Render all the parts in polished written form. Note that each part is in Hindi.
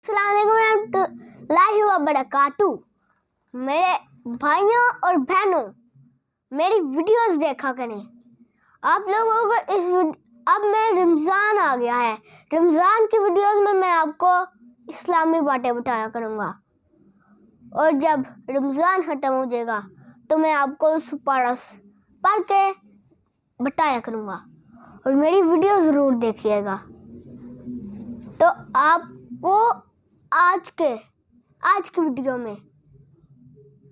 अस्सलामुअलैकुम वबरकातुहू। मेरे भाइयों और बहनों, मेरी वीडियोस देखा करें। आप लोगों को अब मैं रमज़ान आ गया है। रमज़ान की वीडियोस में मैं आपको इस्लामी बातें बताया करूँगा, और जब रमज़ान ख़त्म हो जाएगा तो मैं आपको सुपारा पढ़ के बताया करूँगा, और मेरी वीडियो ज़रूर देखिएगा। तो आपको आज की वीडियो में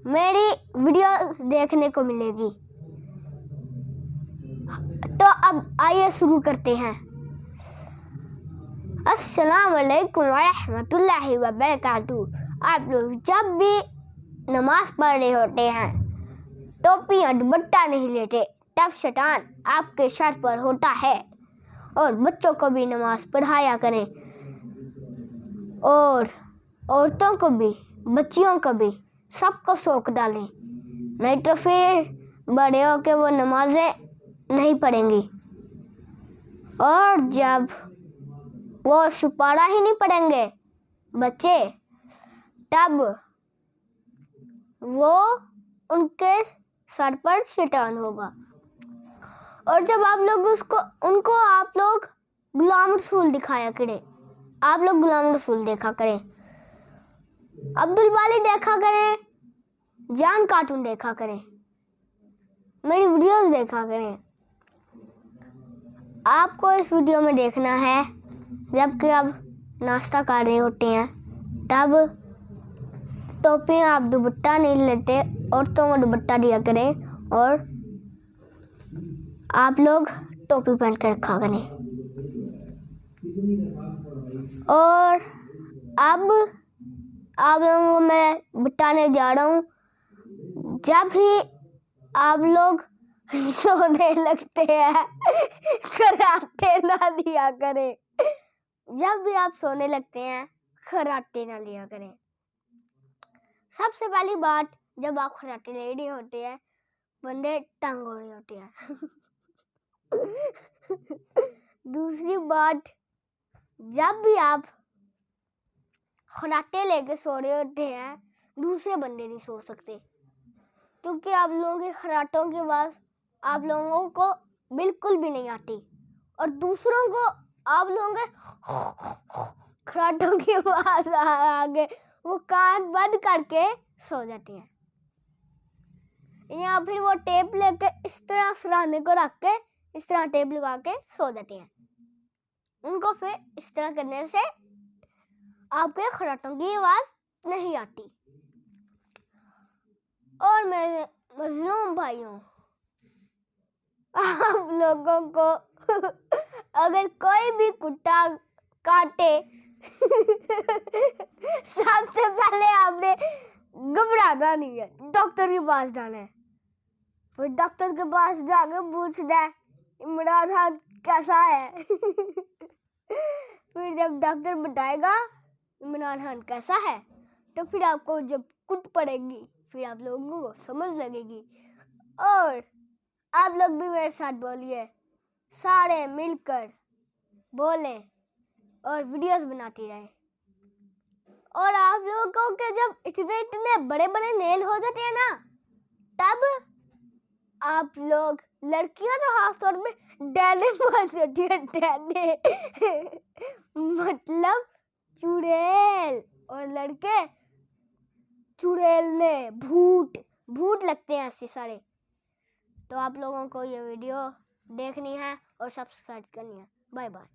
मेरी वीडियो देखने को मिलेगी। तो अब आइए शुरू करते हैं। अस्सलाम वालेकुम रहमतुल्लाहि व बरकातुहू। आप लोग जब भी नमाज पढ़ रहे होते हैं, टोपी या दुपट्टा नहीं लेते, तब शैतान आपके सर पर होता है। और बच्चों को भी नमाज पढ़ाया करें, और औरतों को भी, बच्चियों को भी, सबको शौक डालें, नहीं तो फिर बड़े होकर वो नमाजें नहीं पढ़ेंगी। और जब वो सुपारा ही नहीं पढ़ेंगे बच्चे, तब वो उनके सर पर शैतान होगा। और जब आप लोग उनको आप लोग गुलाम रसूल दिखाया करें। आप लोग गुलाम रसूल देखा करें, अब्दुल बाली देखा करें, जान कार्टून देखा करें, मेरी वीडियोस देखा करें। आपको इस वीडियो में देखना है जबकि आप नाश्ता कर रहे होते हैं, तब टोपी आप दुपट्टा नहीं लेते, औरतों को दुपट्टा दिया करें, और आप लोग टोपी पहन कर रखा करें। और अब आप लोगों को मैं बताने जा रहा हूँ, जब ही आप लोग सोने लगते हैं, खर्राटे ना लिया करें। जब भी आप सोने लगते हैं, खर्राटे ना लिया करें। सबसे पहली बात, जब आप खर्राटे ले रहे होते हैं, बंदे तंग हो रहे होते हैं। दूसरी बात, जब भी आप खर्राटे लेके सो रहे होते हैं, दूसरे बंदे नहीं सो सकते, क्योंकि आप लोगों के खर्राटों की आवाज़ आप लोगों को बिल्कुल भी नहीं आती, और दूसरों को आप लोगों के खर्राटों की आवाज़ आगे वो कान बंद करके सो जाते हैं, या फिर वो टेप लेके इस तरह सराहने को रख के इस तरह टेप लगा के सो जाते हैं। उनको फिर इस तरह करने से आपके खर्राटों की आवाज़ नहीं आती। और मेरे मजलूम भाइयों, आप लोगों को अगर कोई भी कुत्ता काटे, सबसे पहले आपने घबराना नहीं है, डॉक्टर के पास जाना है। फिर डॉक्टर के पास जाकर पूछना है इमरान खान कैसा है। फिर जब डॉक्टर बताएगा इमरान खान कैसा है, तो फिर आपको जब कुट पड़ेगी, फिर आप लोगों को समझ लगेगी। और आप लोग भी मेरे साथ बोलिए, सारे मिलकर बोले और वीडियोस बनाती रहें। और आप लोगों के जब इतने बड़े बड़े नेल हो जाते हैं ना, तब आप लोग, लड़कियां तो खास तौर पे डैने बन जाती है, डैने मतलब चुड़ैल, और लड़के चुड़ैलने, भूत लगते हैं ऐसे सारे। तो आप लोगों को ये वीडियो देखनी है और सब्सक्राइब करनी है। Bye bye.